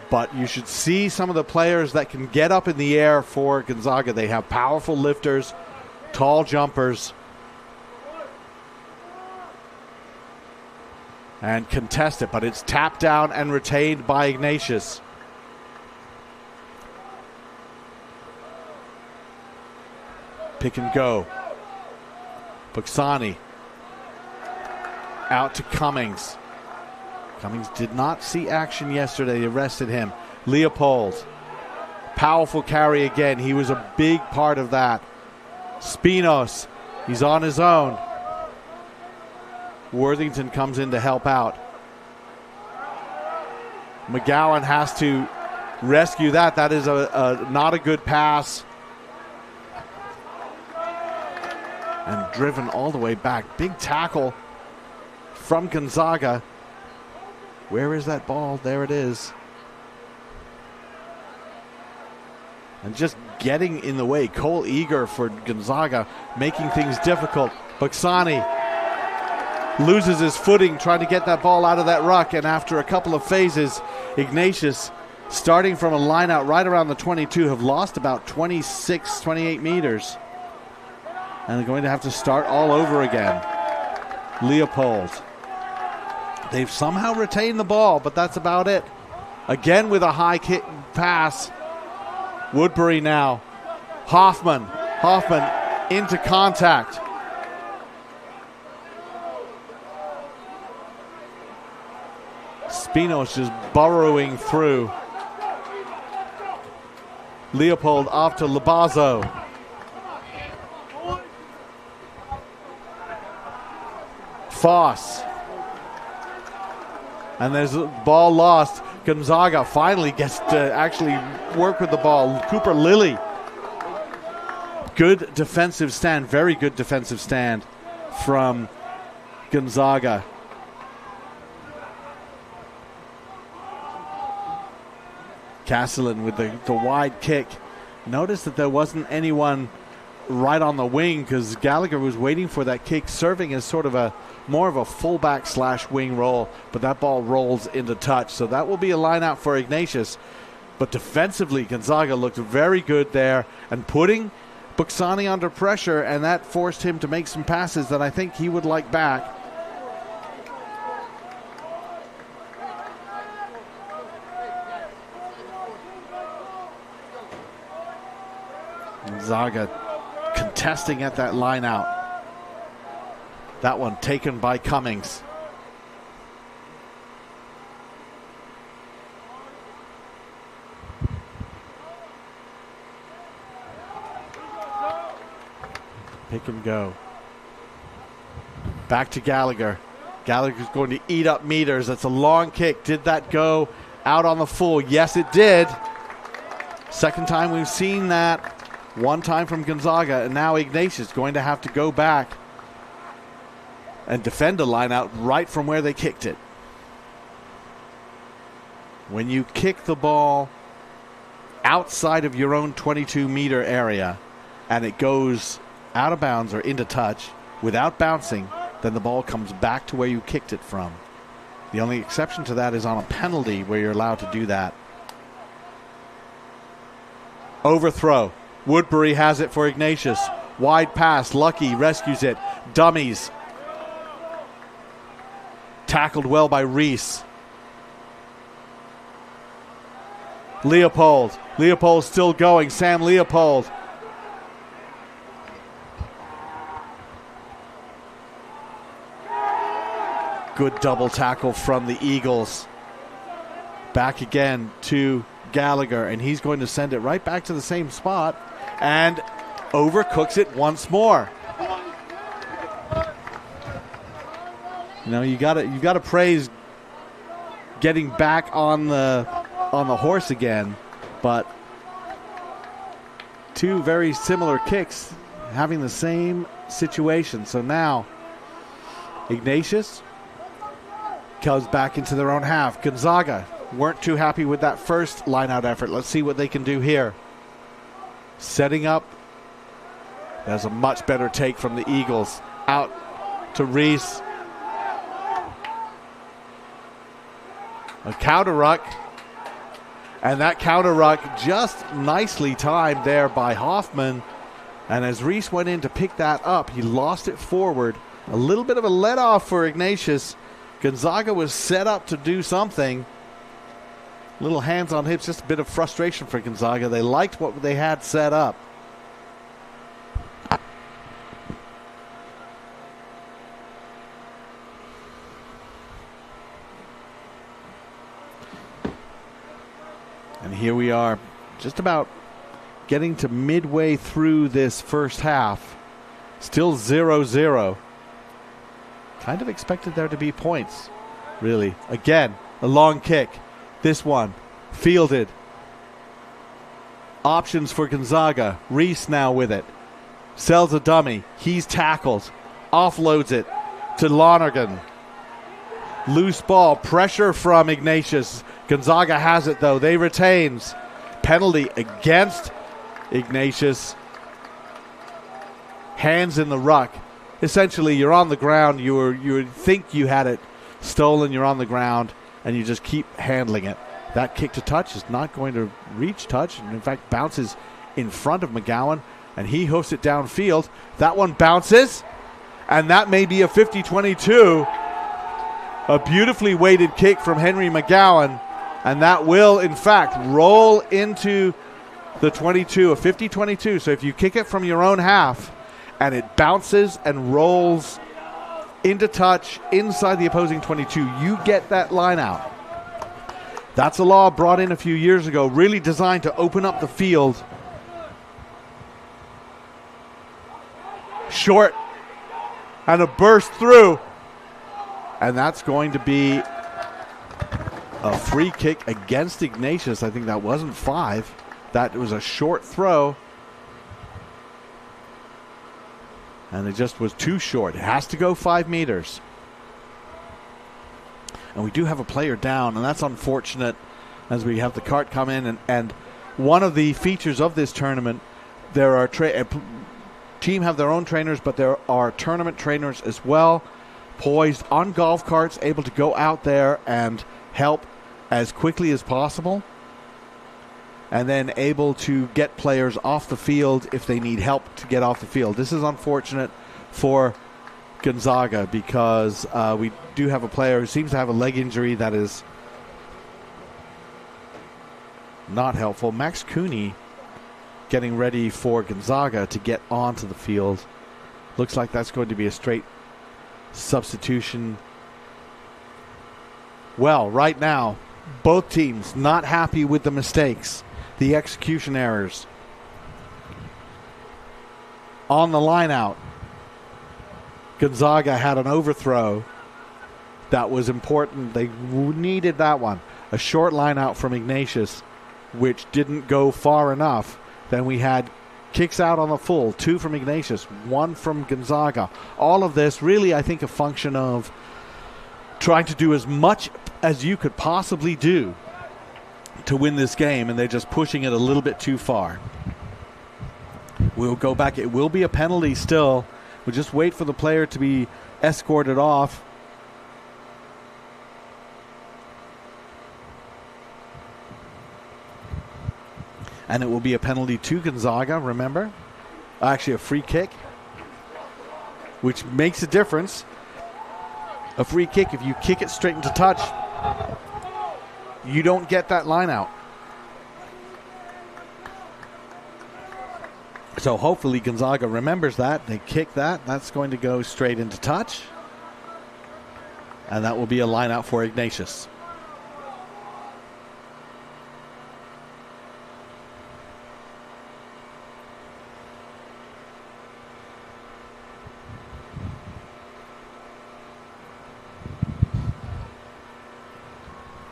But you should see some of the players that can get up in the air for Gonzaga. They have powerful lifters, tall jumpers, and contest it. But it's tapped down and retained by Ignatius. Pick and go. Buxani out to Cummings. Cummings did not see action yesterday. They arrested him. Leopold. Powerful carry again. He was a big part of that. Spinos. He's on his own. Worthington comes in to help out. McGowan has to rescue that. That is not a good pass. And driven all the way back. Big tackle from Gonzaga. Where is that ball? There it is. And just getting in the way. Cole Eager for Gonzaga, making things difficult. Buxani loses his footing trying to get that ball out of that ruck. And after a couple of phases, Ignatius, starting from a line out right around the 22, have lost about 26, 28 meters. And they're going to have to start all over again. Leopold. They've somehow retained the ball, but that's about it. Again with a high kick pass. Woodbury now. Hoffman into contact. Spinos just burrowing through. Leopold off to Labazo. Foss. And there's a ball lost. Gonzaga finally gets to actually work with the ball. Cooper Lilly. Good defensive stand. Very good defensive stand from Gonzaga. Castellan with the wide kick. Notice that there wasn't anyone right on the wing because Gallagher was waiting for that kick, serving as sort of more of a fullback / wing roll, but that ball rolls into touch. So that will be a line out for Ignatius. But defensively, Gonzaga looked very good there and putting Buxani under pressure, and that forced him to make some passes that I think he would like back. Gonzaga contesting at that line out. That one taken by Cummings. Pick and go. Back to Gallagher. Gallagher's going to eat up meters. That's a long kick. Did that go out on the full? Yes, it did. Second time we've seen that. One time from Gonzaga, and now Ignatius going to have to go back and defend a line out right from where they kicked it. When you kick the ball outside of your own 22-meter area and it goes out of bounds or into touch without bouncing, then the ball comes back to where you kicked it from. The only exception to that is on a penalty where you're allowed to do that. Overthrow. Woodbury has it for Ignatius. Wide pass. Lucky rescues it. Dummies. Tackled well by Reese. Leopold. Leopold still going. Sam Leopold. Good double tackle from the Eagles. Back again to Gallagher, and he's going to send it right back to the same spot and overcooks it once more. You know, you gotta praise getting back on the horse again, but two very similar kicks having the same situation. So now Ignatius comes back into their own half. Gonzaga weren't too happy with that first line-out effort. Let's see what they can do here. Setting up. There's a much better take from the Eagles. Out to Reese. A counter ruck. And that counter ruck just nicely timed there by Hoffman. And as Reese went in to pick that up, he lost it forward. A little bit of a let-off for Ignatius. Gonzaga was set up to do something. Little hands on hips, just a bit of frustration for Gonzaga. They liked what they had set up. And here we are, just about getting to midway through this first half. Still 0-0. Kind of expected there to be points, really. Again, a long kick. This one, fielded. Options for Gonzaga. Reese now with it. Sells a dummy. He's tackled. Offloads it to Lonergan. Loose ball. Pressure from Ignatius. Gonzaga has it, though. They retains. Penalty against Ignatius. Hands in the ruck. Essentially, you're on the ground. You would think you had it stolen. You're on the ground, and you just keep handling it. That kick to touch is not going to reach touch, and in fact bounces in front of McGowan, and he hoofs it downfield. That one bounces, and that may be a 50-22. A beautifully weighted kick from Henry McGowan, and that will, in fact, roll into the 22, a 50-22. So if you kick it from your own half, and it bounces and rolls into touch inside the opposing 22, you get that line out. That's a law brought in a few years ago, really designed to open up the field. Short, and a burst through. And that's going to be a free kick against Ignatius. I think that wasn't 5. That was a short throw. And it just was too short. It has to go 5 meters. And we do have a player down, and that's unfortunate as we have the cart come in. And one of the features of this tournament, there are team have their own trainers, but there are tournament trainers as well, poised on golf carts, able to go out there and help as quickly as possible, and then able to get players off the field if they need help to get off the field. This is unfortunate for Gonzaga because we do have a player who seems to have a leg injury that is not helpful. Max Cooney getting ready for Gonzaga to get onto the field. Looks like that's going to be a straight substitution. Well, right now, both teams not happy with the mistakes, the execution errors. On the line out, Gonzaga had an overthrow that was important. They needed that one. A short line out from Ignatius, which didn't go far enough. Then we had kicks out on the full, 2 from Ignatius, 1 from Gonzaga. All of this really, I think, a function of trying to do as much as you could possibly do to win this game, and they're just pushing it a little bit too far. We'll go back. It will be a penalty still. We'll just wait for the player to be escorted off. And it will be a penalty to Gonzaga, remember? Actually, a free kick, which makes a difference. A free kick, if you kick it straight into touch, you don't get that line out. So hopefully Gonzaga remembers that. They kick that. That's going to go straight into touch. And that will be a line out for Ignatius.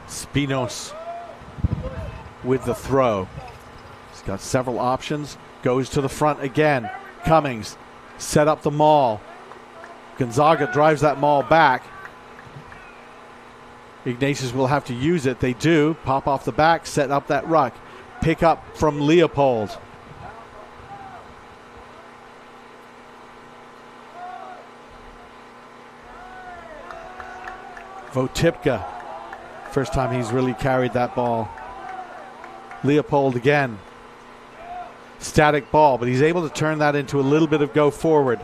Spinos with the throw. He's got several options. Goes to the front again. Cummings set up the maul. Gonzaga drives that maul back. Ignatius will have to use it. They do. Pop off the back, set up that ruck. Pick up from Leopold. Votipka. First time he's really carried that ball. Leopold again. Static ball, but he's able to turn that into a little bit of go forward.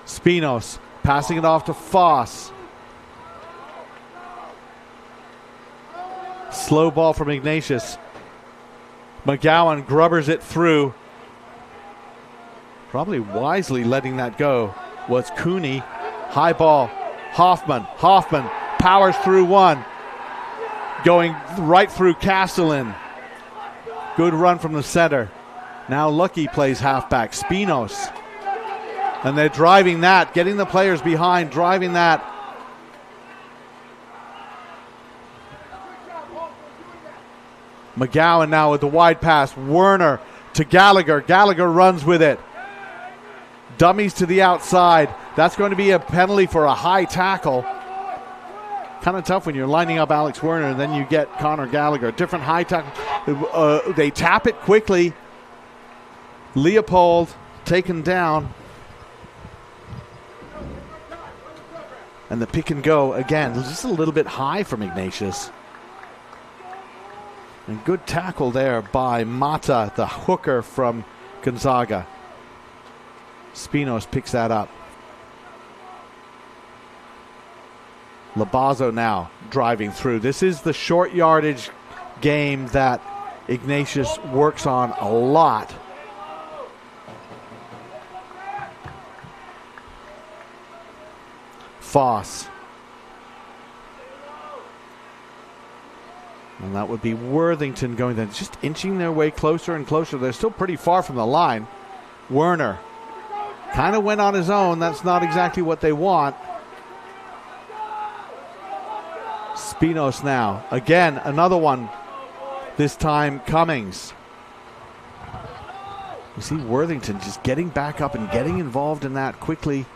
Spinos passing it off to Foss. Slow ball from Ignatius. McGowan grubbers it through. Probably wisely letting that go was Cooney. High ball. Hoffman powers through one. Going right through Castellan. Good run from the center. Now Lucky plays halfback. Spinos. And they're driving that, getting the players behind, driving that. McGowan now with the wide pass. Werner to Gallagher. Gallagher runs with it. Dummies to the outside. That's going to be a penalty for a high tackle. Kind of tough when you're lining up Alex Werner and then you get Connor Gallagher. Different high tackle. They tap it quickly. Leopold taken down. And the pick and go again. Just a little bit high from Ignatius. And good tackle there by Mata, the hooker from Gonzaga. Spinos picks that up. Labazo now driving through. This is the short yardage game that Ignatius works on a lot. Foss. And that would be Worthington going there, just inching their way closer and closer. They're still pretty far from the line. Werner kind of went on his own. That's not exactly what they want. Spinos now. Again, another one. This time Cummings. You see Worthington just getting back up and getting involved in that quickly.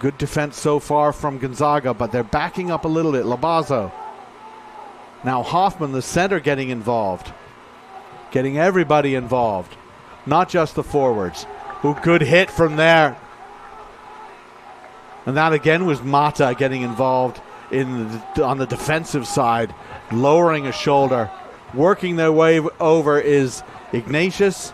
Good defense so far from Gonzaga, but they're backing up a little bit. Labazo. Now Hoffman, the center, getting involved. Getting everybody involved. Not just the forwards. Ooh, good hit from there. And that again was Mata getting involved on the defensive side. Lowering a shoulder. Working their way over is Ignatius.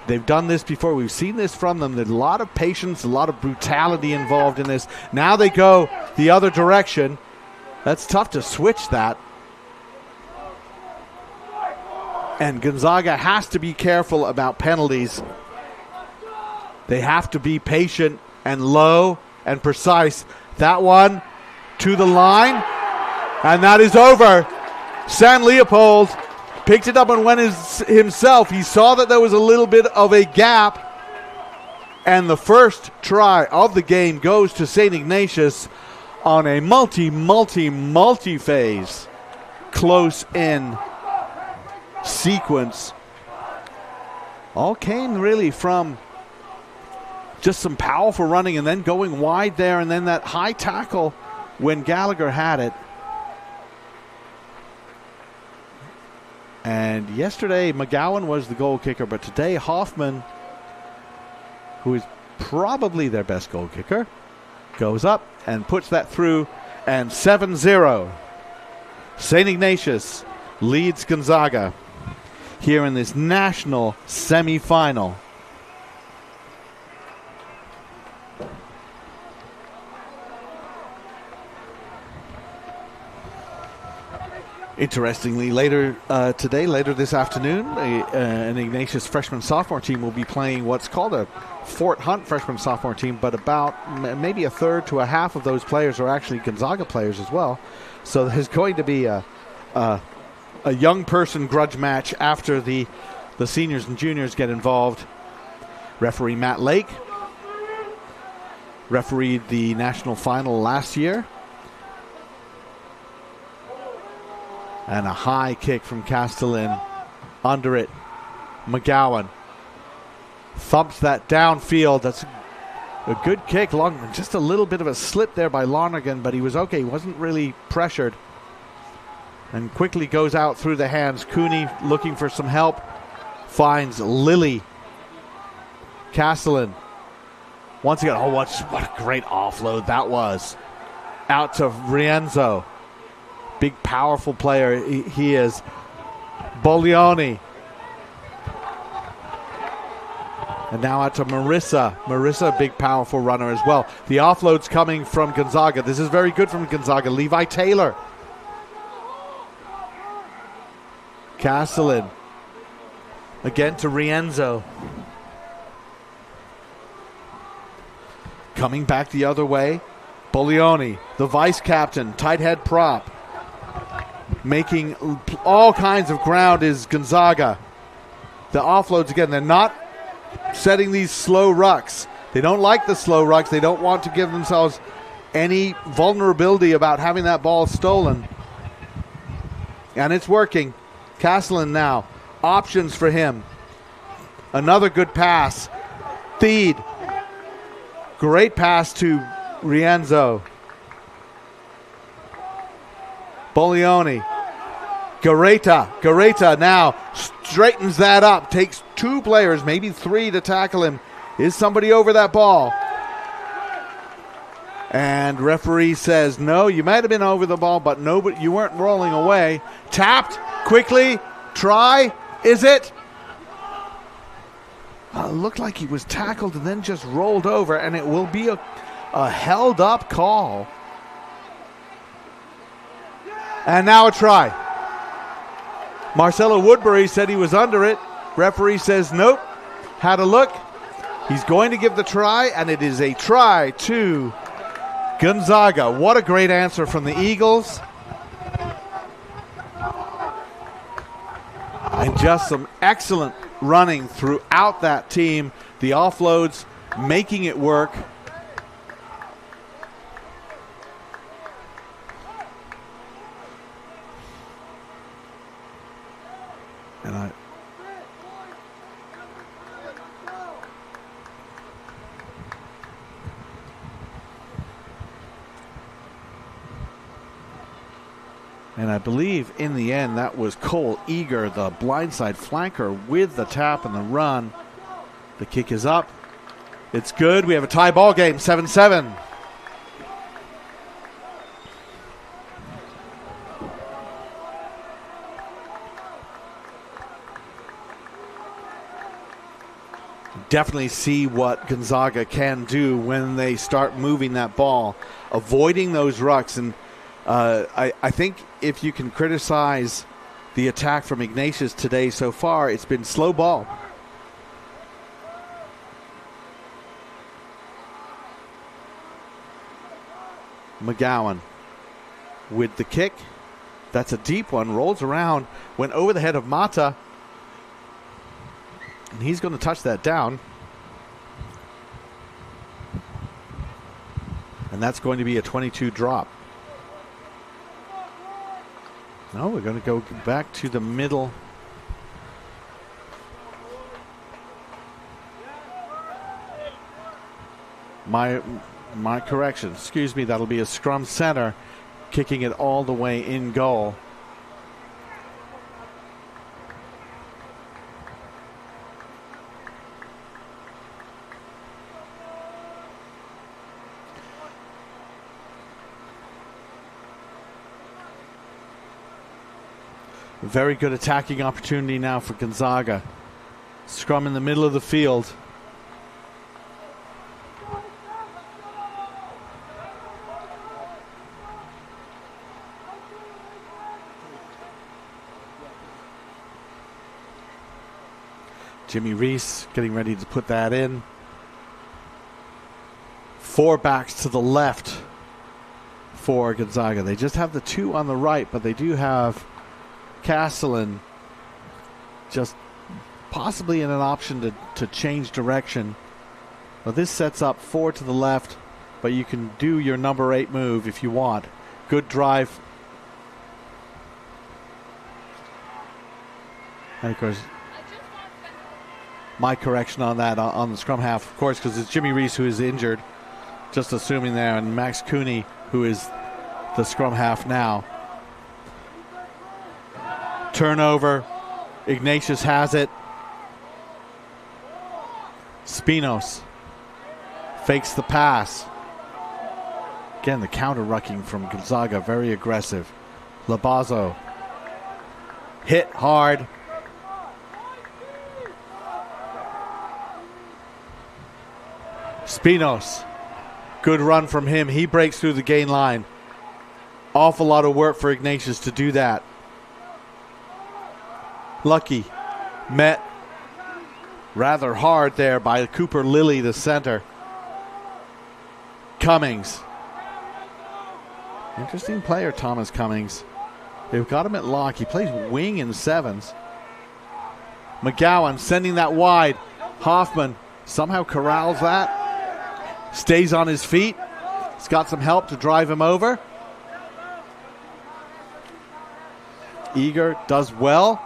They've done this before. We've seen this from them. There's a lot of patience, a lot of brutality involved in this. Now they go the other direction. That's tough to switch that. And Gonzaga has to be careful about penalties. They have to be patient and low and precise. That one to the line. And that is over. San Leopold picked it up and went himself. He saw that there was a little bit of a gap. And the first try of the game goes to St Ignatius on a multi-phase close in sequence. All came really from just some powerful running and then going wide there, and then that high tackle when Gallagher had it. And yesterday, McGowan was the goal kicker, but today, Hoffman, who is probably their best goal kicker, goes up and puts that through, and 7-0. St. Ignatius leads Gonzaga here in this national semifinal. Interestingly, later this afternoon, an Ignatius freshman-sophomore team will be playing what's called a Fort Hunt freshman-sophomore team, but about maybe a third to a half of those players are actually Gonzaga players as well. So there's going to be a young person grudge match after the seniors and juniors get involved. Referee Matt Lake refereed the national final last year. And a high kick from Castellan. Under it, McGowan thumps that downfield. That's a good kick. Just a little bit of a slip there by Lonergan, but he was okay. He wasn't really pressured. And quickly goes out through the hands. Cooney looking for some help. Finds Lilly. Castellan. Once again, what a great offload that was. Out to Rienzo. big, powerful player he is. Bolioni. And now out to Marissa. Marissa, a big, powerful runner as well. The offload's coming from Gonzaga. This is very good from Gonzaga. Levi Taylor. Castellan. Again to Rienzo. Coming back the other way. Bolioni, the vice captain, tight head prop. Making all kinds of ground is Gonzaga. The offloads again, they're not setting these slow rucks. They don't like the slow rucks. They don't want to give themselves any vulnerability about having that ball stolen. And it's working. Castellan now. Options for him. Another good pass. Theed. Great pass to Rienzo. Bolioni. Gareta now straightens that up. Takes 2 players, maybe 3 to tackle him. Is somebody over that ball? And referee says, no, you might have been over the ball, but no, but you weren't rolling away. Tapped quickly. Try. Is it? It looked like he was tackled and then just rolled over, and it will be a held up call. And now a try. Marcelo Woodbury said he was under it. Referee says nope. Had a look. He's going to give the try, and it is a try to Gonzaga. What a great answer from the Eagles. And just some excellent running throughout that team. The offloads making it work. And I believe in the end that was Cole Eager, the blindside flanker, with the tap and the run. The kick is up. It's good. We have a tie ball game, 7-7. Definitely see what Gonzaga can do when they start moving that ball, avoiding those rucks. And I think if you can criticize the attack from Ignatius today so far, it's been slow ball. McGowan with the kick. That's a deep one. Rolls around. Went over the head of Mata. And he's going to touch that down. And that's going to be a 22 drop. No, we're going to go back to the middle. My correction. Excuse me, that'll be a scrum center kicking it all the way in goal. Very good attacking opportunity now for Gonzaga. Scrum in the middle of the field. Jimmy Reese getting ready to put that in. 4 backs to the left for Gonzaga. They just have the 2 on the right, but they do have Castellan just possibly in an option to change direction. Well, this sets up 4 to the left, but you can do your number 8 move if you want. Good drive. And of course, my correction on that on the scrum half, of course, because it's Jimmy Reese who is injured. Just assuming there, and Max Cooney who is the scrum half now. Turnover. Ignatius has it. Spinos fakes the pass. Again, the counter rucking from Gonzaga, very aggressive. Labazo hit hard. Spinos, good run from him. He breaks through the gain line. Awful lot of work for Ignatius to do that. Lucky met rather hard there by Cooper Lilly, the center. Cummings. Interesting player, Thomas Cummings. They've got him at lock. He plays wing in sevens. McGowan sending that wide. Hoffman somehow corrals that. Stays on his feet. He's got some help to drive him over. Eager does well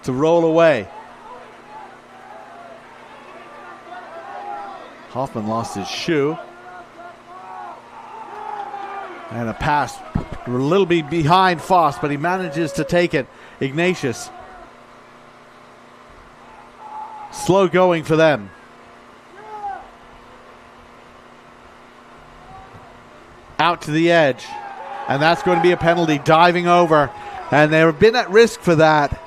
to roll away. Hoffman lost his shoe. And a pass a little bit behind Foss, but he manages to take it. Ignatius. Slow going for them. Out to the edge. And that's going to be a penalty. Diving over. And they've been at risk for that.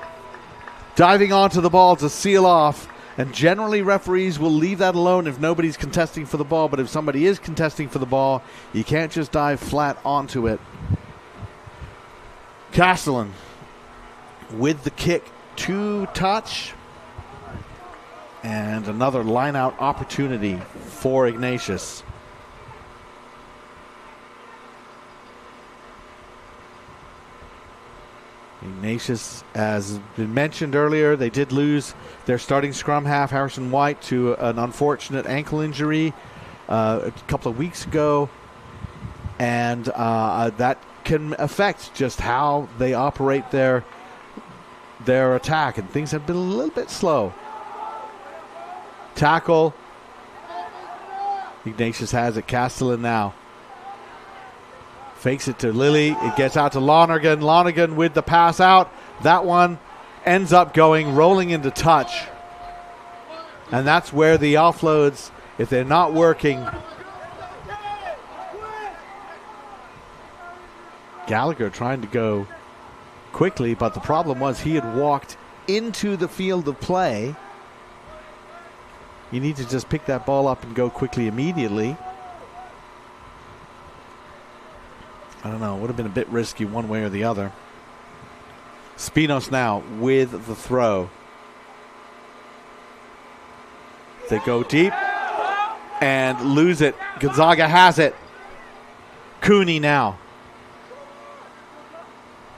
Diving onto the ball to seal off. And generally referees will leave that alone if nobody's contesting for the ball. But if somebody is contesting for the ball, you can't just dive flat onto it. Castellan with the kick to touch. And another line-out opportunity for Ignatius. Ignatius, as been mentioned earlier, they did lose their starting scrum half, Harrison White, to an unfortunate ankle injury a couple of weeks ago. And that can affect just how they operate their attack. And things have been a little bit slow. Tackle. Ignatius has it. Castellan now. Fakes it to Lilly. It gets out to Lonergan. Lonergan with the pass out. That one ends up rolling into touch. And that's where the offloads, if they're not working. Gallagher trying to go quickly, but the problem was he had walked into the field of play. You need to just pick that ball up and go quickly immediately. I don't know. It would have been a bit risky one way or the other. Spinos now with the throw. They go deep and lose it. Gonzaga has it. Cooney now.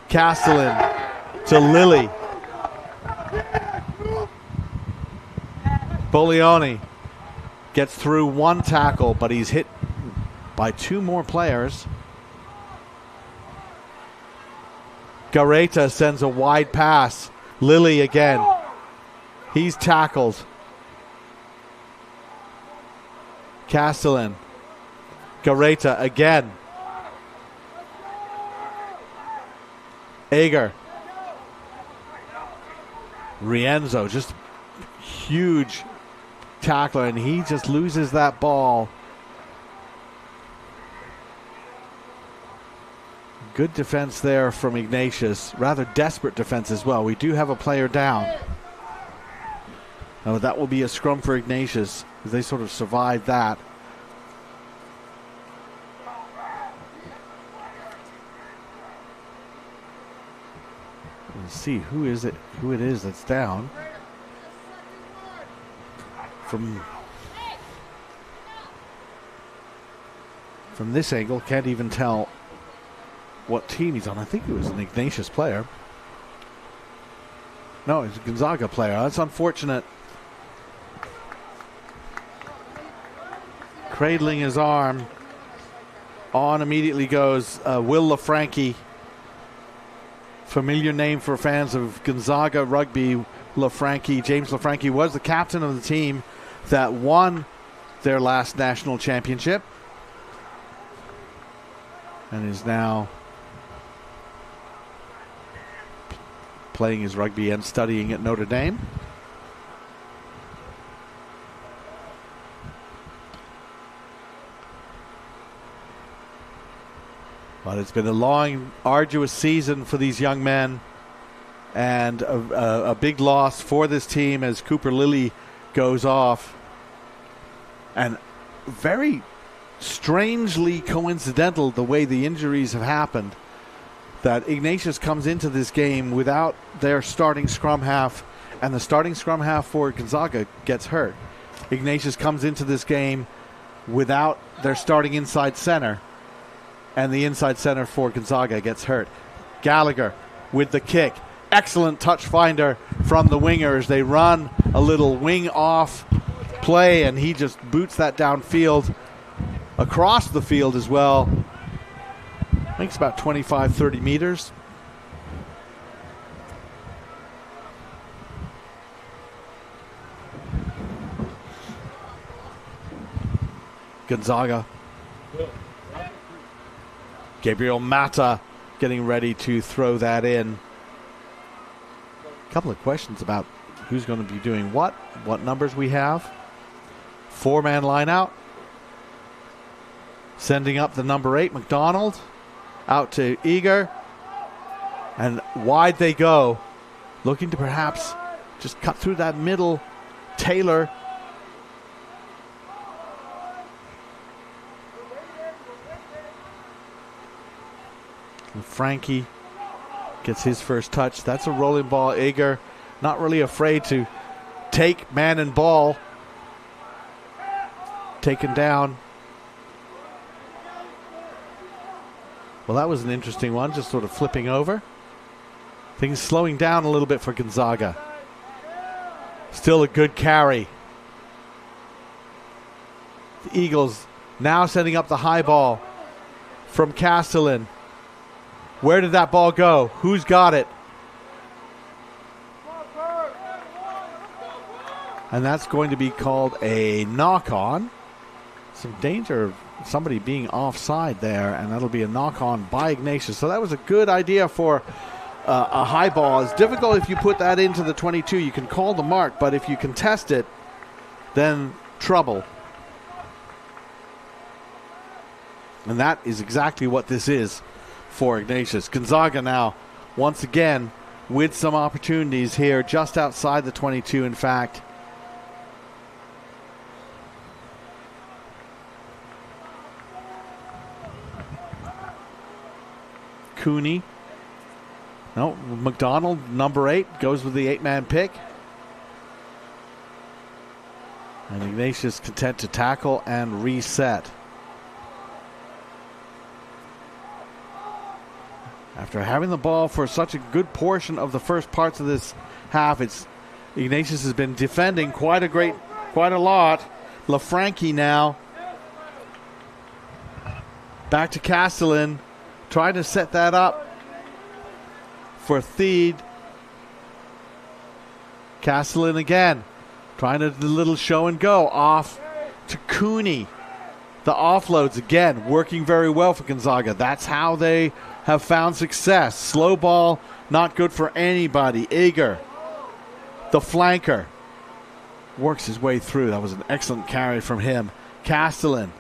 Castellan to Lilly. Bolioni gets through one tackle, but he's hit by two more players. Gareta sends a wide pass. Lilly again. He's tackled. Castellan. Gareta again. Ager. Rienzo, just huge tackler, and he just loses that ball. Good defense there from Ignatius. Rather desperate defense as well. We do have a player down. Oh, that will be a scrum for Ignatius. They sort of survived that. Let's see who it is that's down. From this angle, can't even tell what team he's on. I think it was an Ignatius player. No, it's a Gonzaga player. That's unfortunate. Cradling his arm. On immediately goes Will LaFranchi. Familiar name for fans of Gonzaga Rugby. LaFranchi. James LaFranchi was the captain of the team that won their last national championship. And is now playing his rugby and studying at Notre Dame. But it's been a long, arduous season for these young men, and a big loss for this team as Cooper Lilly goes off. And very strangely coincidental the way the injuries have happened, that Ignatius comes into this game without their starting scrum half, and the starting scrum half for Gonzaga gets hurt. Ignatius comes into this game without their starting inside center, and the inside center for Gonzaga gets hurt. Gallagher with the kick. Excellent touch finder from the wingers. They run a little wing off play, and he just boots that downfield, across the field as well. I think it's about 25, 30 meters. Gonzaga. Gabriel Mata getting ready to throw that in. A couple of questions about who's going to be doing what numbers we have. 4-man line out. Sending up the number 8, McDonald. Out to Eager. And wide they go. Looking to perhaps just cut through that middle. Taylor. And Frankie gets his first touch. That's a rolling ball. Eager not really afraid to take man and ball. Taken down. Well, that was an interesting one, just sort of flipping over. Things slowing down a little bit for Gonzaga. Still a good carry. The Eagles now setting up the high ball from Castellan. Where did that ball go? Who's got it? And that's going to be called a knock-on. Some danger of somebody being offside there, and that'll be a knock-on by Ignatius. So that was a good idea for a high ball. It's difficult if you put that into the 22. You can call the mark, but if you contest it, then trouble. And that is exactly what this is for Ignatius. Gonzaga now, once again, with some opportunities here, just outside the 22, in fact. Cooney. No, McDonald, number 8, goes with the 8-man pick. And Ignatius content to tackle and reset. After having the ball for such a good portion of the first parts of this half, Ignatius has been defending quite a lot. LaFranchi now. Back to Castellan. Trying to set that up for Theed. Castellan again. Trying to do a little show and go. Off to Cooney. The offloads again working very well for Gonzaga. That's how they have found success. Slow ball, not good for anybody. Eager, the flanker, works his way through. That was an excellent carry from him. Castellan,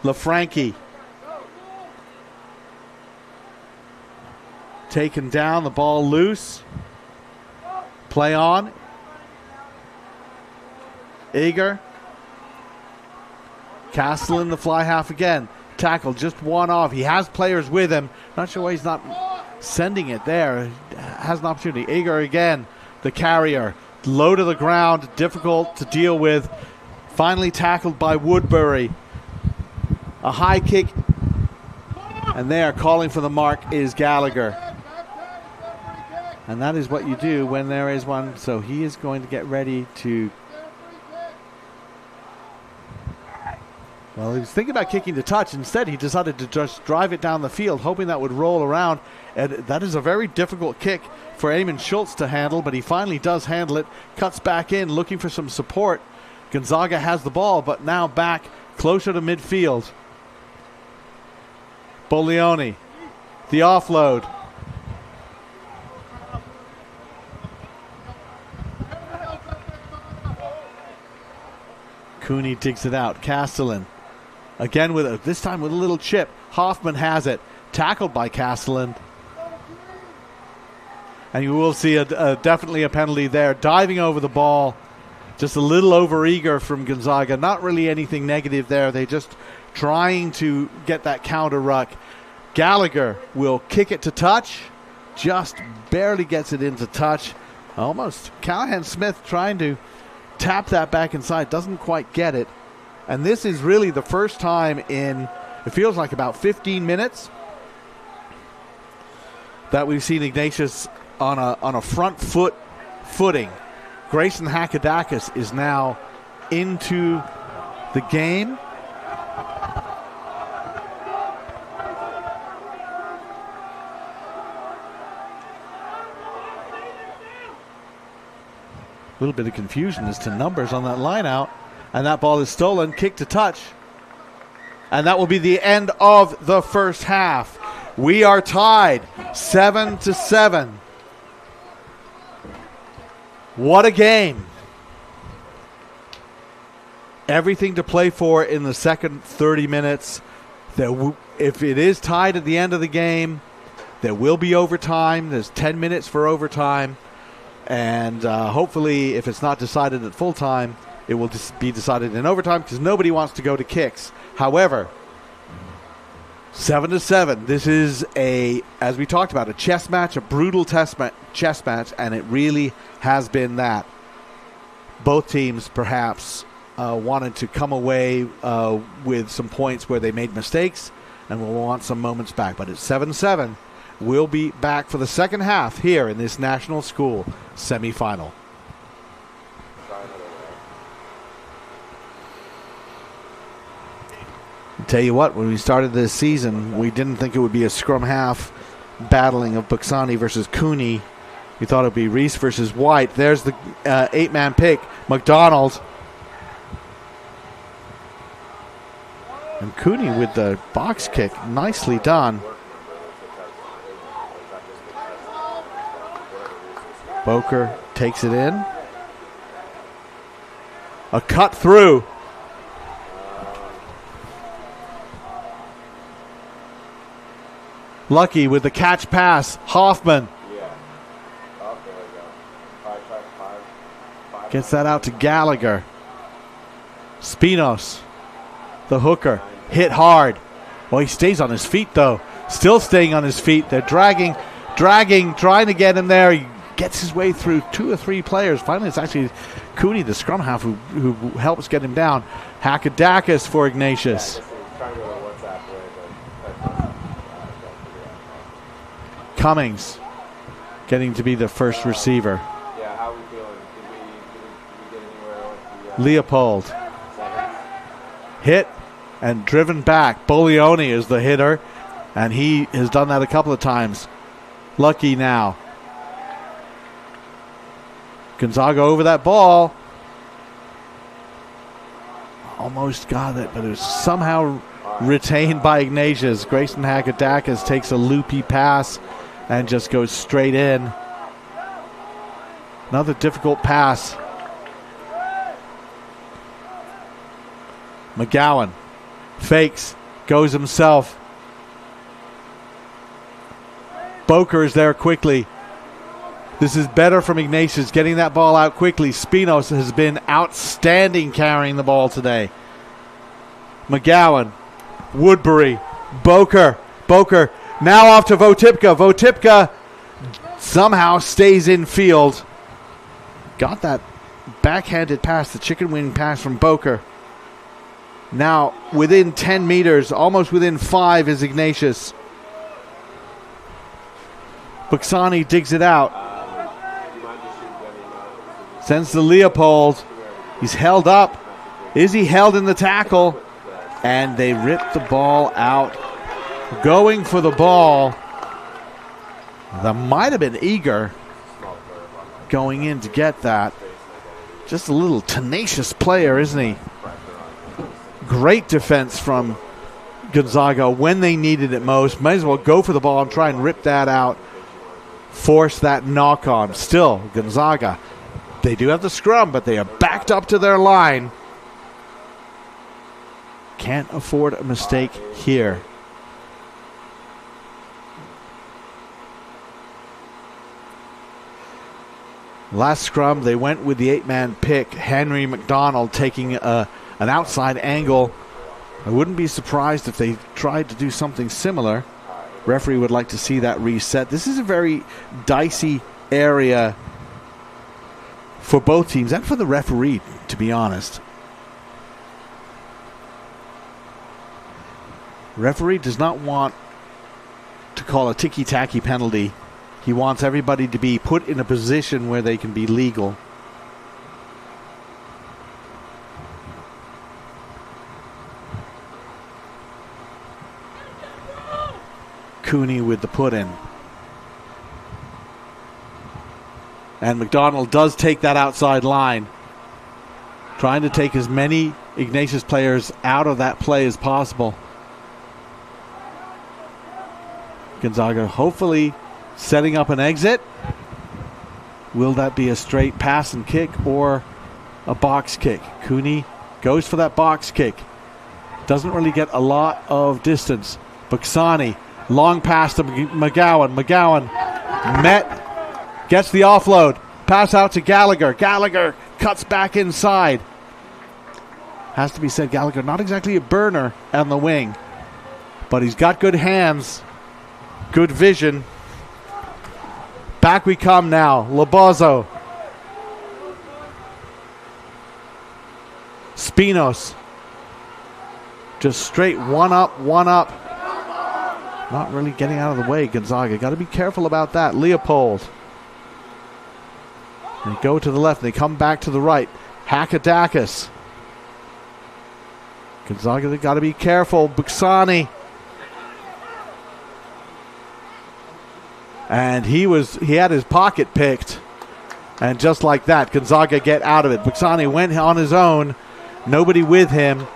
LaFranchi. Taken down, the ball loose. Play on. Eager. Castellan, the fly half again. Tackle, just one off. He has players with him. Not sure why he's not sending it there. Has an opportunity. Eager again, the carrier. Low to the ground, difficult to deal with. Finally tackled by Woodbury. A high kick. And there, calling for the mark, is Gallagher. And that is what you do when there is one. So he is going to get ready to... Well, he was thinking about kicking the touch. Instead, he decided to just drive it down the field, hoping that would roll around. And that is a very difficult kick for Eamon Schultz to handle, but he finally does handle it. Cuts back in, looking for some support. Gonzaga has the ball, but now back closer to midfield. Bolioni, the offload. Cooney digs it out. Castellan. Again, this time with a little chip. Hoffman has it. tackled by Castellan. And you will see definitely a penalty there. Diving over the ball. Just a little over-eager from Gonzaga. Not really anything negative there. They just trying to get that counter ruck. Gallagher will kick it to touch. Just barely gets it into touch. Almost. Callahan Smith trying to tap that back inside. Doesn't quite get it. And this is really the first time in, it feels like about 15 minutes, that we've seen Ignatius on a front footing. Grayson Hakadakis is now into the game. A little bit of confusion as to numbers on that line out. And that ball is stolen, kick to touch. And that will be the end of the first half. We are tied 7-7. What a game. Everything to play for in the second 30 minutes. If it is tied at the end of the game, there will be overtime. There's 10 minutes for overtime. And hopefully, if it's not decided at full time, it will be decided in overtime because nobody wants to go to kicks. However, 7-7. This is as we talked about, a chess match, a brutal chess match, and it really has been that. Both teams perhaps wanted to come away with some points where they made mistakes and will want some moments back. But it's 7-7. We'll be back for the second half here in this National School semifinal. Tell you what, when we started this season, we didn't think it would be a scrum half battling of Buxani versus Cooney. We thought it would be Reese versus White. There's the 8-man pick, McDonald. And Cooney with the box kick, nicely done. Boker takes it in. A cut through. Lucky with the catch pass. Hoffman gets that out to Gallagher. Spinos, the hooker, hit hard. Well, he stays on his feet, though. Still staying on his feet. They're dragging, trying to get him there. He gets his way through 2 or 3 players. Finally, it's actually Cooney, the scrum half, who helps get him down. Hakadakis for Ignatius. Cummings getting to be the first receiver. Yeah, how are we feeling? Did we get anywhere with the Leopold. Hit and driven back. Bolioni is the hitter, and he has done that a couple of times. Lucky now. Gonzaga over that ball. Almost got it, but it was somehow retained by Ignatius. Grayson Hakadakis takes a loopy pass and just goes straight in. Another difficult pass. McGowan fakes, goes himself. Boker is there quickly. This is better from Ignatius, getting that ball out quickly. Spinos has been outstanding carrying the ball today. McGowan, Woodbury, Boker now off to Votipka. Votipka somehow stays in field. Got that backhanded pass, the chicken wing pass from Boker. Now within 10 meters, almost within 5 is Ignatius. Buxani digs it out. Sends to Leopold. He's held up. Is he held in the tackle? And they rip the ball out. Going for the ball. That might have been Eager going in to get that. Just a little tenacious player, isn't he? Great defense from Gonzaga when they needed it most. Might as well go for the ball and try and rip that out. Force that knock on. Still, Gonzaga, they do have the scrum, but they are backed up to their line. Can't afford a mistake here. Last scrum, they went with the 8-man pick, Henry McDonald taking an outside angle. I wouldn't be surprised if they tried to do something similar. Referee would like to see that reset. This is a very dicey area for both teams and for the referee, to be honest. Referee does not want to call a ticky-tacky penalty. He wants everybody to be put in a position where they can be legal. Cooney with the put-in. And McDonald does take that outside line, trying to take as many Ignatius players out of that play as possible. Gonzaga hopefully setting up an exit. Will that be a straight pass and kick or a box kick? Cooney goes for that box kick. Doesn't really get a lot of distance. Buxani, long pass to McGowan. McGowan met, gets the offload. Pass out to Gallagher. Gallagher cuts back inside. Has to be said, Gallagher not exactly a burner on the wing, but he's got good hands, good vision. Back we come now. Lobozo. Spinos. Just straight one up. Not really getting out of the way, Gonzaga. Got to be careful about that. Leopold. They go to the left. They come back to the right. Hakedakis. Gonzaga, they got to be careful. Buxani. And he had his pocket picked. And just like that, Gonzaga get out of it. Buxani went on his own. Nobody with him.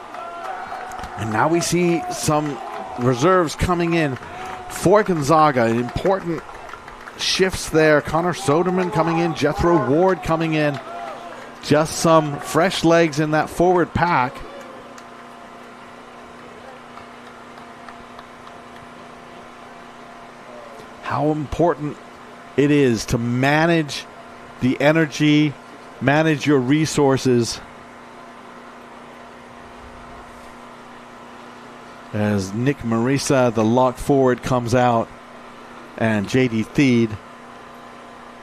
And now we see some reserves coming in for Gonzaga. Important shifts there. Connor Soderman coming in. Jethro Ward coming in. Just some fresh legs in that forward pack. How important it is to manage the energy, manage your resources. As Nick Marisa, the lock forward, comes out, and J.D. Theed,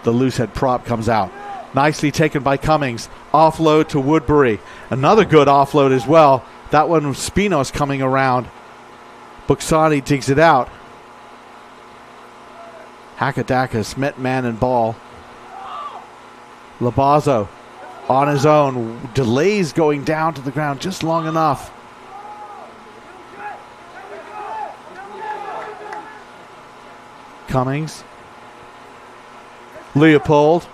the loosehead prop, comes out. Nicely taken by Cummings. Offload to Woodbury. Another good offload as well. That one was Spinos coming around. Buxani digs it out. Hakedakis met man and ball. Lobozo on his own. Delays going down to the ground just long enough. Cummings. Leopold.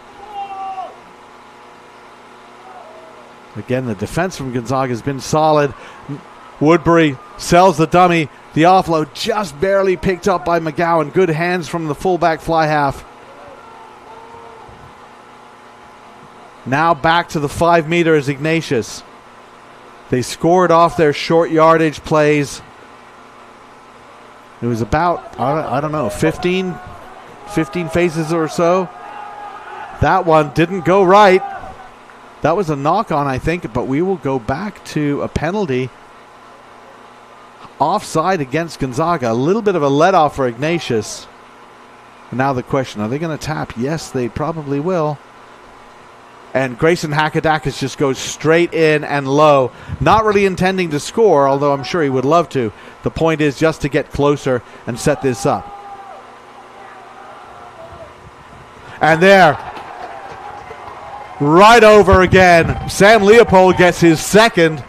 Again, the defense from Gonzaga has been solid. Woodbury sells the dummy. The offload just barely picked up by McGowan. Good hands from the fullback fly half. Now back to the 5 meters, Ignatius. They scored off their short yardage plays. It was about, I don't know, 15 phases or so. That one didn't go right. That was a knock-on, I think, but we will go back to a penalty. Offside against Gonzaga. A little bit of a let-off for Ignatius. Now the question, are they going to tap? Yes, they probably will. And Grayson Hakedakis just goes straight in and low. Not really intending to score, although I'm sure he would love to. The point is just to get closer and set this up. And there, right over again. Sam Leopold gets his second.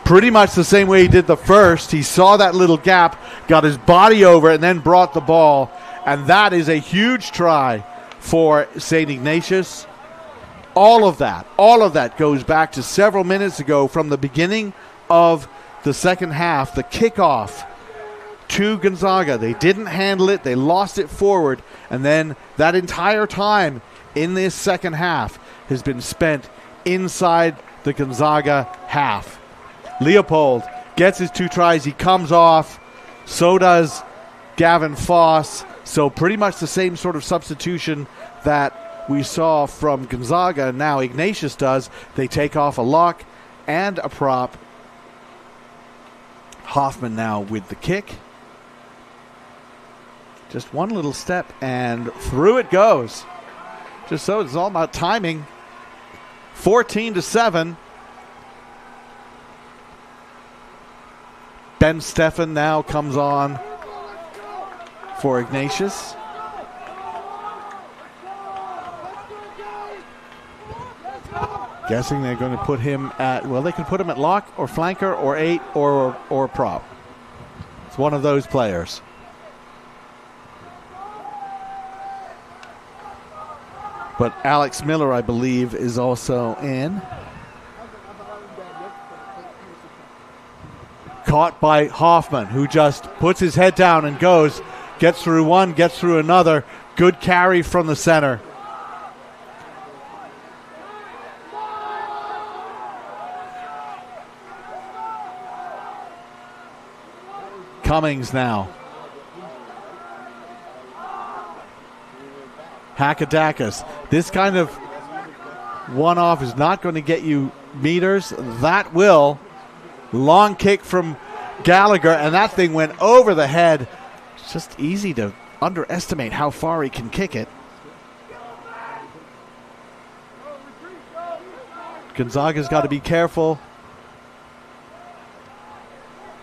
Pretty much the same way he did the first. He saw that little gap, got his body over it, and then brought the ball. And that is a huge try for St. Ignatius. All of that goes back to several minutes ago from the beginning of the second half, the kickoff to Gonzaga. They didn't handle it. They lost it forward. And then that entire time in this second half has been spent inside the Gonzaga half. Leopold gets his 2 tries. He comes off. So does Gavin Foss. So pretty much the same sort of substitution that we saw from Gonzaga, now Ignatius does. They take off a lock and a prop. Hoffman now with the kick. Just one little step and through it goes. Just so it's all about timing. 14-7. Ben Steffen now comes on for Ignatius. Guessing they're going to put him at, well, they could put him at lock or flanker or 8 or prop. It's one of those players. But Alex Miller, I believe, is also in. Caught by Hoffman, who just puts his head down and goes. Gets through one, gets through another. Good carry from the center. Cummings now. Hackadakis. This kind of one-off is not going to get you meters. That will. Long kick from Gallagher, and that thing went over the head. It's just easy to underestimate how far he can kick it. Gonzaga's got to be careful.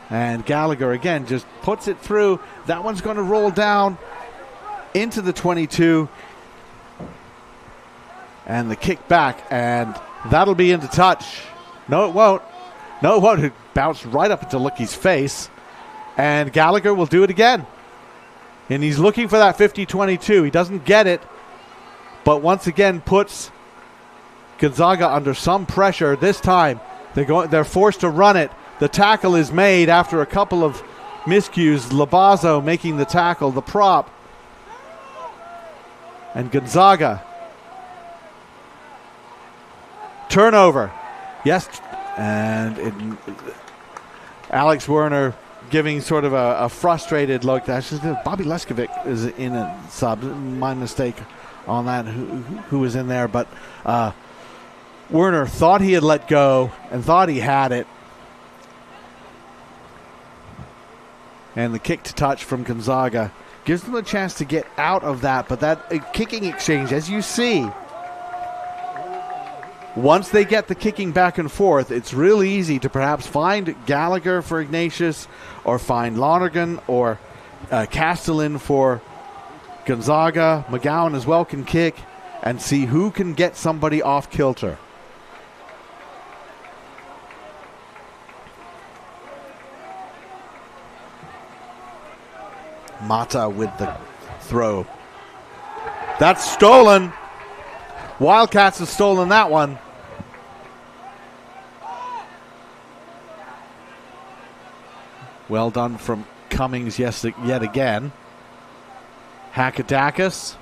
And Gallagher, again, just puts it through. That one's going to roll down into the 22. And the kick back, and that'll be into touch. No, it won't. No, it won't. It bounced right up into Lucky's face. And Gallagher will do it again. And he's looking for that 50-22. He doesn't get it, but once again puts Gonzaga under some pressure. This time, they're forced to run it. The tackle is made after a couple of miscues. Labazo making the tackle, the prop. And Gonzaga. Turnover. Yes. And Alex Werner giving sort of a frustrated look. Bobby Leskovic is in a sub. My mistake on that, who was in there. But Werner thought he had let go and thought he had it. And the kick to touch from Gonzaga gives them a chance to get out of that. But that kicking exchange, as you see, once they get the kicking back and forth, it's really easy to perhaps find Gallagher for Ignatius or find Lonergan or Castellan for Gonzaga. McGowan as well can kick and see who can get somebody off kilter. Mata with the throw. That's stolen. Wildcats have stolen that one. Well done from Cummings yet again. Hackadakis.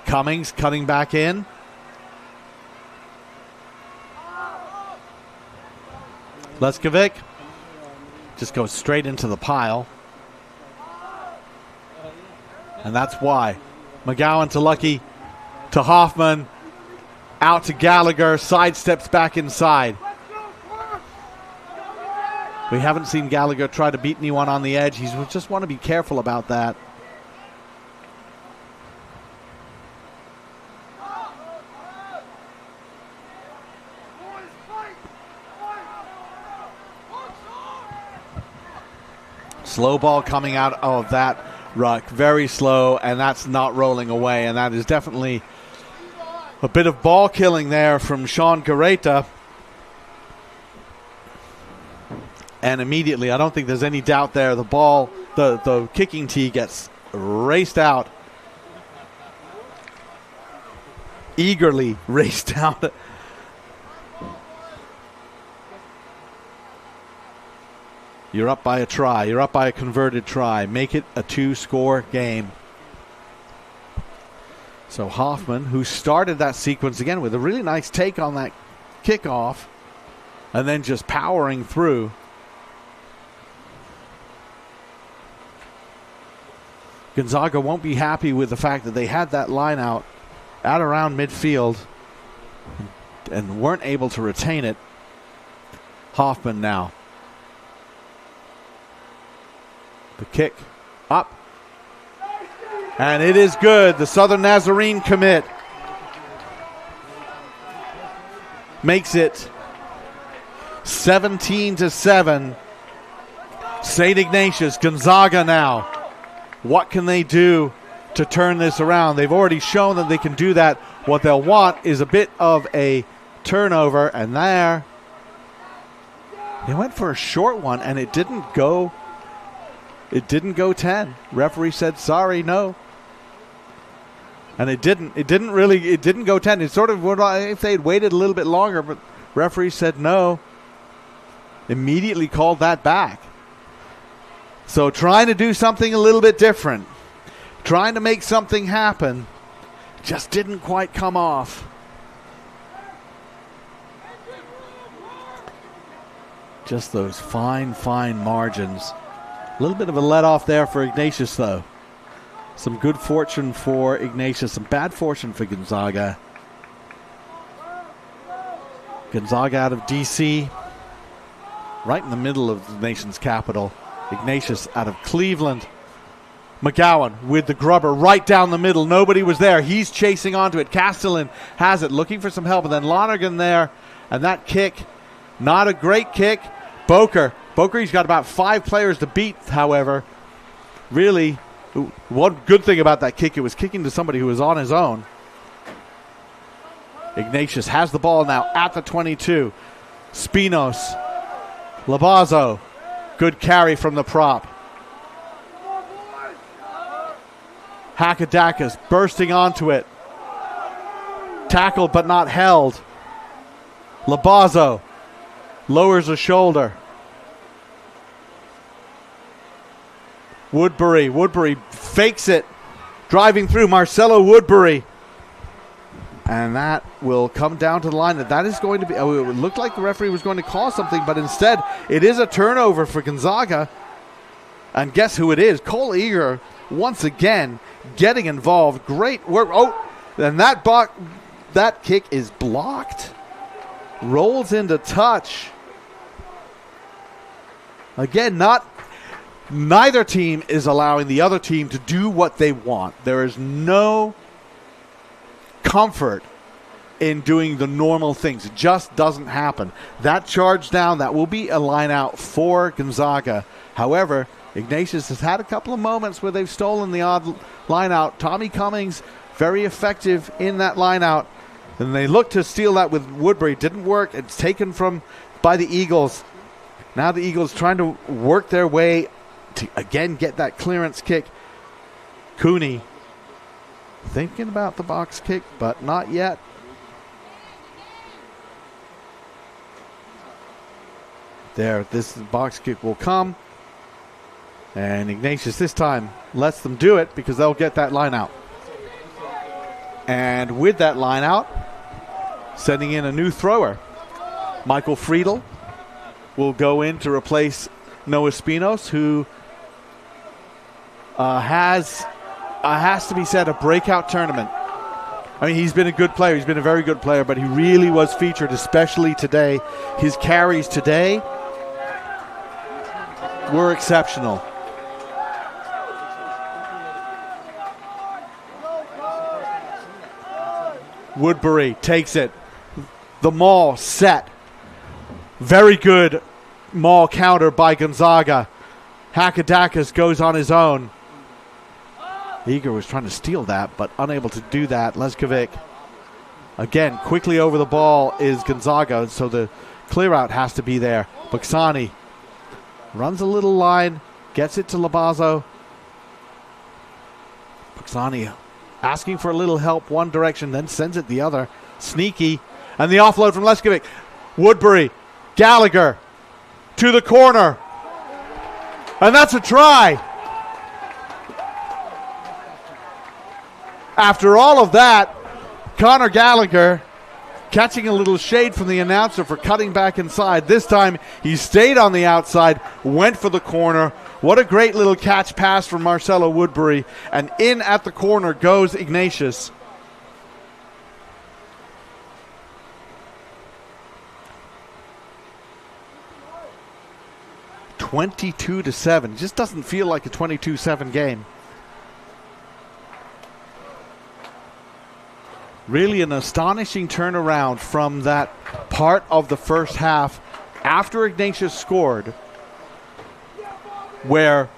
Cummings cutting back in. Leskovic just goes straight into the pile. And that's why. McGowan to Lucky, to Hoffman, out to Gallagher, sidesteps back inside. We haven't seen Gallagher try to beat anyone on the edge. He just want to be careful about that. Slow ball coming out of that ruck, very slow, and that's not rolling away, and that is definitely a bit of ball killing there from Sean Gareta. And immediately, I don't think there's any doubt there, the ball, the kicking tee gets raced out. Eagerly raced out. You're up by a try. You're up by a converted try. Make it a 2-score game. So Hoffman, who started that sequence again with a really nice take on that kickoff, and then just powering through. Gonzaga won't be happy with the fact that they had that line out at around midfield and weren't able to retain it. Hoffman now. The kick up. And it is good. The Southern Nazarene commit makes it 17-7. St Ignatius, Gonzaga now. What can they do to turn this around? They've already shown that they can do that. What they'll want is a bit of a turnover, and there they went for a short one, and it didn't go 10. Referee said sorry, no. And it didn't go 10. It sort of would, if they had waited a little bit longer, but referee said no. Immediately called that back. So trying to do something a little bit different, trying to make something happen, just didn't quite come off. Just those fine margins. A little bit of a let off there for Ignatius, though. Some good fortune for Ignatius, some bad fortune for Gonzaga. Gonzaga out of D.C., right in the middle of the nation's capital. Ignatius out of Cleveland. McGowan with the grubber right down the middle. Nobody was there. He's chasing onto it. Castellan has it, looking for some help. And then Lonergan there. And that kick, not a great kick. Boker, he's got about 5 players to beat, however. Really, one good thing about that kick, it was kicking to somebody who was on his own. Ignatius has the ball now at the 22. Spinos. Labazo. Good carry from the prop. Hakadakas bursting onto it. Tackled but not held. Labazo lowers a shoulder. Woodbury fakes it. Driving through Marcelo Woodbury. And that will come down to the line. That is going to be, it looked like the referee was going to call something, but instead it is a turnover for Gonzaga. And guess who it is? Cole Eager once again getting involved. Great work. Oh, and that kick is blocked. Rolls into touch. Again, neither team is allowing the other team to do what they want. There is no comfort in doing the normal things. It just doesn't happen. That charge down, that will be a line out for Gonzaga. However, Ignatius has had a couple of moments where they've stolen the odd line out. Tommy Cummings, very effective in that line out. And they look to steal that with Woodbury. Didn't work. It's taken by the Eagles. Now the Eagles trying to work their way to again get that clearance kick. Cooney thinking about the box kick, but not yet. There, this box kick will come. And Ignatius this time lets them do it because they'll get that line out. And with that line out, sending in a new thrower. Michael Friedel will go in to replace Noah Spinos, who has to be said, a breakout tournament. I mean, he's been a good player. He's been a very good player, but he really was featured, especially today. His carries today were exceptional. Woodbury takes it. The maul set. Very good maul counter by Gonzaga. Hakadakas goes on his own. Eager was trying to steal that, but unable to do that. Leskovic, again, quickly over the ball is Gonzaga, so the clear out has to be there. Buxani runs a little line, gets it to Labazo. Buxani asking for a little help one direction, then sends it the other. Sneaky. And the offload from Leskovic. Woodbury, Gallagher to the corner. And that's a try. After all of that, Connor Gallagher catching a little shade from the announcer for cutting back inside. This time he stayed on the outside, went for the corner, What a great little catch pass from Marcelo Woodbury. And in at the corner goes Ignatius. (22-7). Just doesn't feel like a 22-7 game. Really an astonishing turnaround from that part of the first half after Ignatius scored, where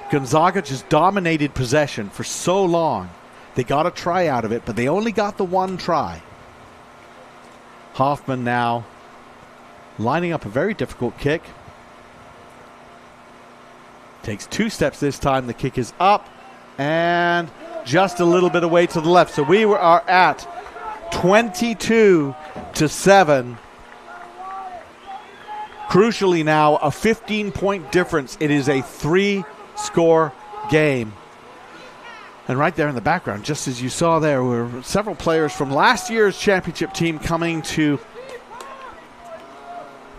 Gonzaga just dominated possession for so long. They got a try out of it, but they only got the one try. Hoffman now lining up a very difficult kick. Takes 2 steps this time. The kick is up and just a little bit away to the left. So we are at 22-7. Crucially now, a 15-point difference. It is a 3-score game. And right there in the background, just as you saw there, were several players from last year's championship team coming to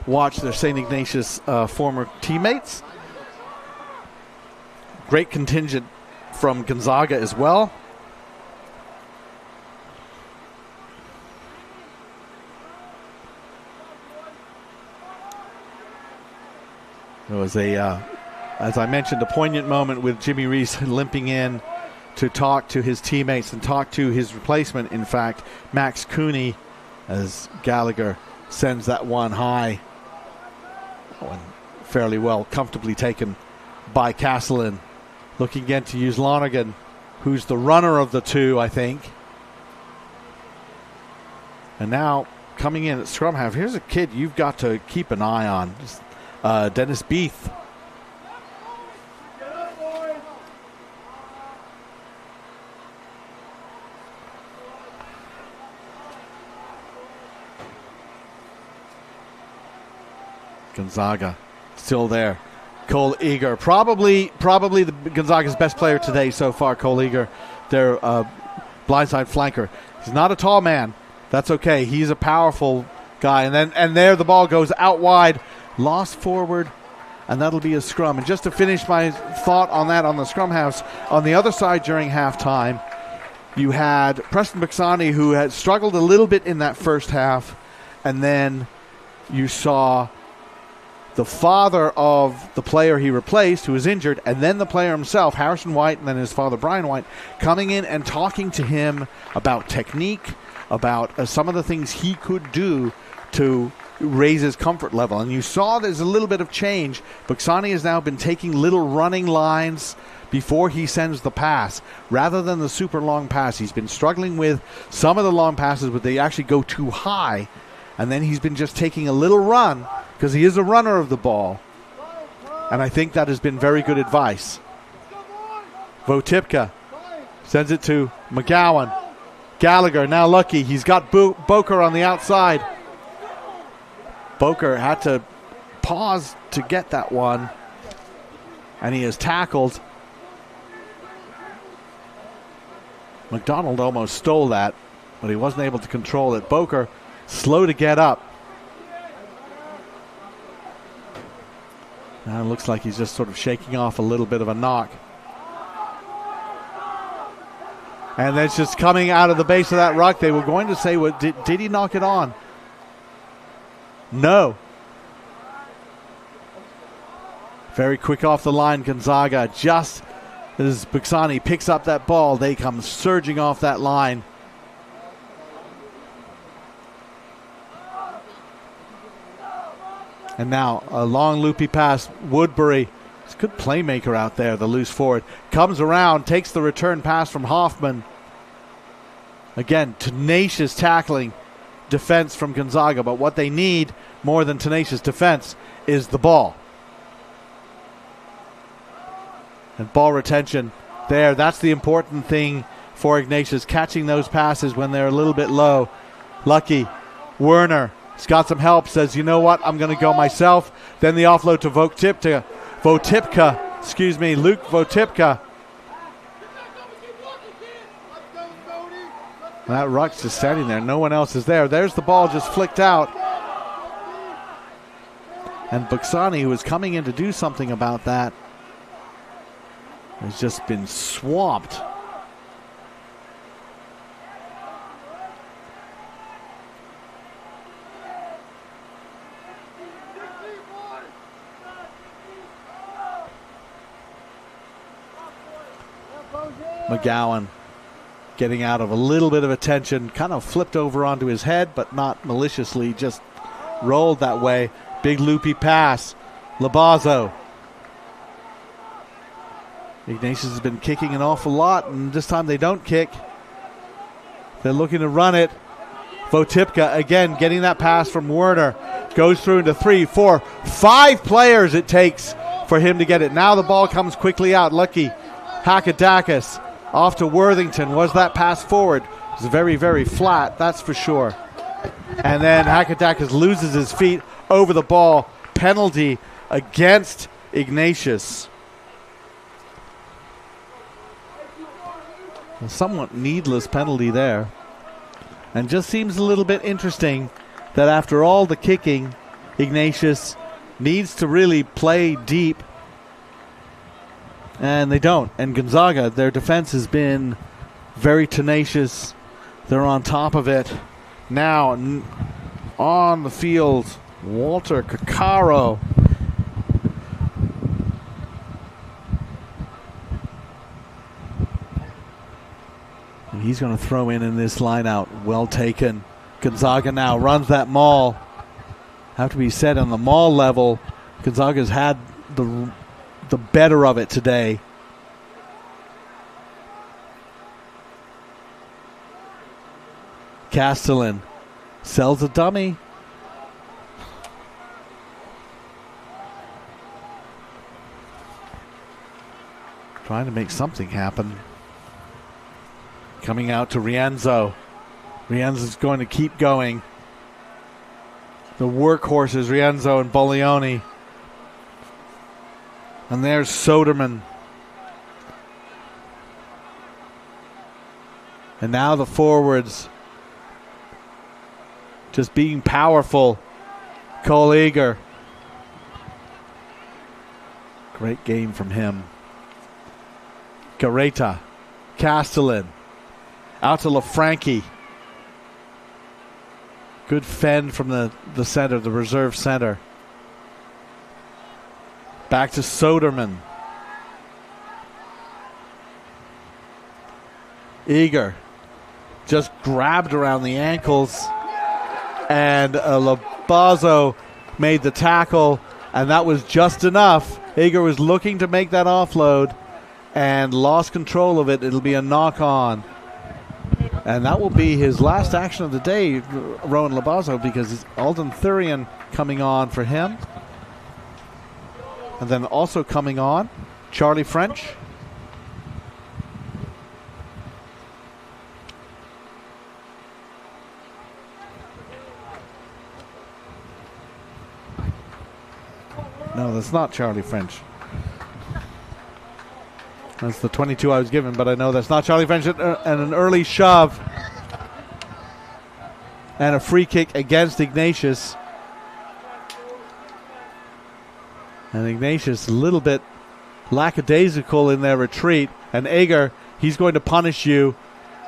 watch their St. Ignatius former teammates. Great contingent from Gonzaga as well. It was as I mentioned, a poignant moment with Jimmy Reese limping in to talk to his teammates and talk to his replacement, in fact, Max Cooney, as Gallagher sends that one high. And fairly well, comfortably taken by Castellan. Looking again to use Lonergan, who's the runner of the two, I think. And now coming in at scrum half, here's a kid you've got to keep an eye on. Dennis Beath. Gonzaga still there. Cole Eager, probably the Gonzaga's best player today so far. Cole Eager, their blindside flanker. He's not a tall man. That's okay. He's a powerful guy. And there the ball goes out wide, lost forward, and that'll be a scrum. And just to finish my thought on that, on the scrum house, on the other side during halftime, you had Preston Buxani, who had struggled a little bit in that first half, and then you saw the father of the player he replaced, who was injured, and then the player himself, Harrison White, and then his father, Brian White, coming in and talking to him about technique, about some of the things he could do to raise his comfort level. And you saw there's a little bit of change. Buxani has now been taking little running lines before he sends the pass, rather than the super long pass. He's been struggling with some of the long passes, but they actually go too high, and then he's been just taking a little run, because he is a runner of the ball. And I think that has been very good advice. Votipka sends it to McGowan. Gallagher now lucky. He's got Boker on the outside. Boker had to pause to get that one, and he is tackled. McDonald almost stole that, but he wasn't able to control it. Boker slow to get up. Now it looks like he's just sort of shaking off a little bit of a knock. And that's just coming out of the base of that ruck. They were going to say, well, did he knock it on? No. Very quick off the line, Gonzaga. Just as Buxani picks up that ball, they come surging off that line. And now a long loopy pass. Woodbury, it's a good playmaker out there, the loose forward. Comes around, takes the return pass from Hoffman. Again, tenacious tackling defense from Gonzaga, but what they need more than tenacious defense is the ball. And ball retention there, that's the important thing for Ignatius, catching those passes when they're a little bit low. Lucky, Werner. He's got some help, says, you know what, I'm going to go myself. Then the offload to Luke Votipka. That ruck's just standing there. No one else is there. There's the ball just flicked out. And Buxani, who was coming in to do something about that, has just been swamped. McGowan getting out of a little bit of attention, kind of flipped over onto his head, but not maliciously, just rolled that way. Big loopy pass. Labazo. Ignatius has been kicking an awful lot, and this time they don't kick. They're looking to run it. Votipka again getting that pass from Werner. Goes through into 3, 4, 5 players it takes for him to get it. Now the ball comes quickly out. Lucky Hakedakis off to Worthington. Was that pass forward? It was very, very flat, that's for sure. And then Hakedakis loses his feet over the ball. Penalty against Ignatius. A somewhat needless penalty there. And just seems a little bit interesting that after all the kicking, Ignatius needs to really play deep. And they don't. And Gonzaga, their defense has been very tenacious. They're on top of it. Now on the field, Walter Caccaro. And he's going to throw in this line out. Well taken. Gonzaga now runs that maul. Have to be said, on the maul level, Gonzaga's had the better of it today. Castellan sells a dummy. Trying to make something happen. Coming out to Rienzo. Rienzo's going to keep going. The workhorses, Rienzo and Bolioni. And there's Soderman. And now the forwards just being powerful. Cole Eager. Great game from him. Gareta. Castellan. Out to LaFranchi. Good fend from the center, the reserve center. Back to Soderman. Eager just grabbed around the ankles, and Labazo made the tackle, and that was just enough. Eager was looking to make that offload and lost control of it. It'll be a knock-on. And that will be his last action of the day, Rowan Labazo, because it's Alden Thurian coming on for him. And then also coming on, Charlie French. No, that's not Charlie French. That's the 22 I was given, but I know that's not Charlie French. And an early shove. And a free kick against Ignatius. And Ignatius a little bit lackadaisical in their retreat. And Eager, he's going to punish you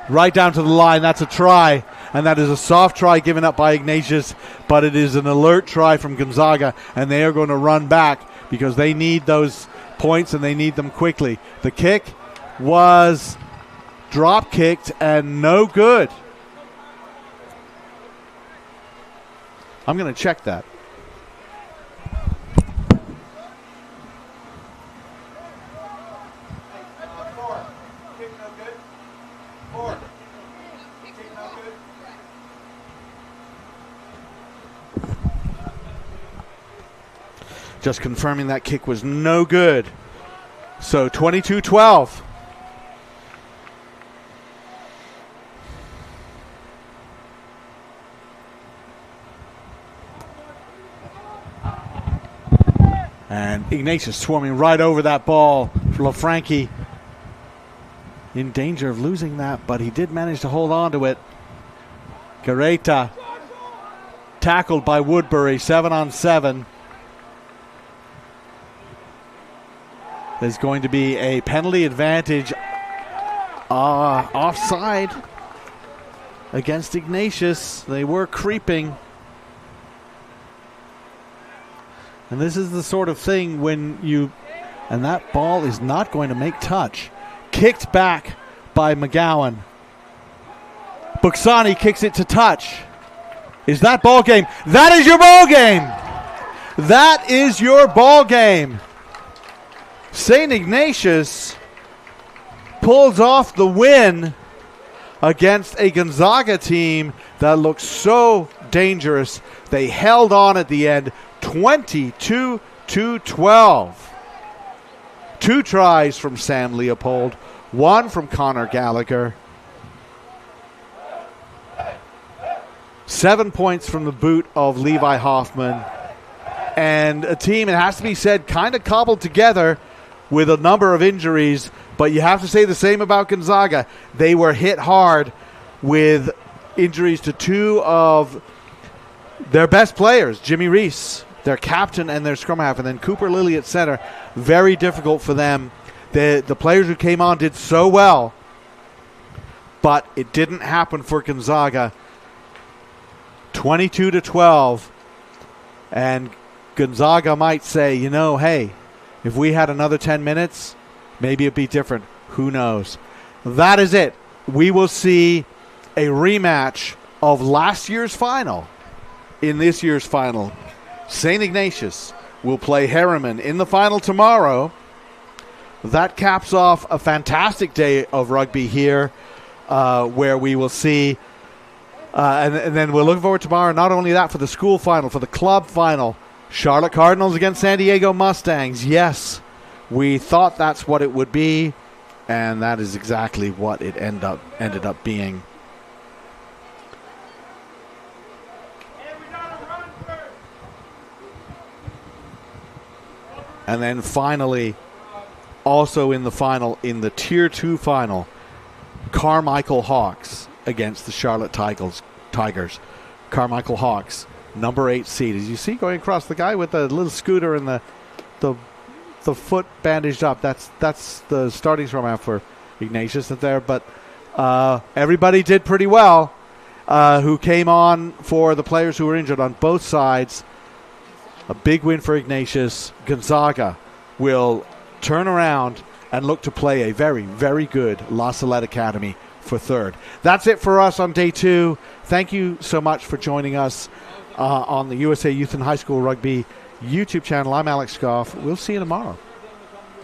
right down to the line. That's a try. And that is a soft try given up by Ignatius. But it is an alert try from Gonzaga. And they are going to run back because they need those points and they need them quickly. The kick was drop kicked and no good. I'm going to check that. Just confirming that kick was no good. So 22-12. And Ignatius swarming right over that ball for LaFranchi. In danger of losing that, but he did manage to hold on to it. Gareta tackled by Woodbury, 7-on-7. There's going to be a penalty advantage offside against Ignatius. They were creeping. And this is the sort of thing when you... And that ball is not going to make touch. Kicked back by McGowan. Buxani kicks it to touch. Is that ball game? That is your ball game! That is your ball game! St. Ignatius pulls off the win against a Gonzaga team that looked so dangerous. They held on at the end, 22-12. 2 tries from Sam Leopold, 1 from Connor Gallagher. 7 points from the boot of Levi Hoffman. And a team, it has to be said, kind of cobbled together with a number of injuries. But you have to say the same about Gonzaga. They were hit hard with injuries to 2 of their best players, Jimmy Reese, their captain and their scrum half, and then Cooper Lilly at center. Very difficult for them. The players who came on did so well, but it didn't happen for Gonzaga. 22-12, and Gonzaga might say, you know, hey, if we had another 10 minutes, maybe it'd be different. Who knows? That is it. We will see a rematch of last year's final in this year's final. St. Ignatius will play Harriman in the final tomorrow. That caps off a fantastic day of rugby here, where we will see, and then we're looking forward tomorrow, not only that, for the school final, for the club final, Charlotte Cardinals against San Diego Mustangs. Yes, we thought that's what it would be, and that is exactly what it ended up being. And then finally, also in the final, in the Tier 2 final, Carmichael Hawks against the Charlotte Tigers. Carmichael Hawks, number 8 seed. As you see going across, the guy with the little scooter and the foot bandaged up, that's the starting scrum half for Ignatius there. But everybody did pretty well who came on for the players who were injured on both sides. A big win for Ignatius. Gonzaga will turn around and look to play a very, very good La Salette Academy for third. That's it for us on day 2. Thank you so much for joining us on the USA Youth and High School Rugby YouTube channel. I'm Alex Goff. We'll see you tomorrow.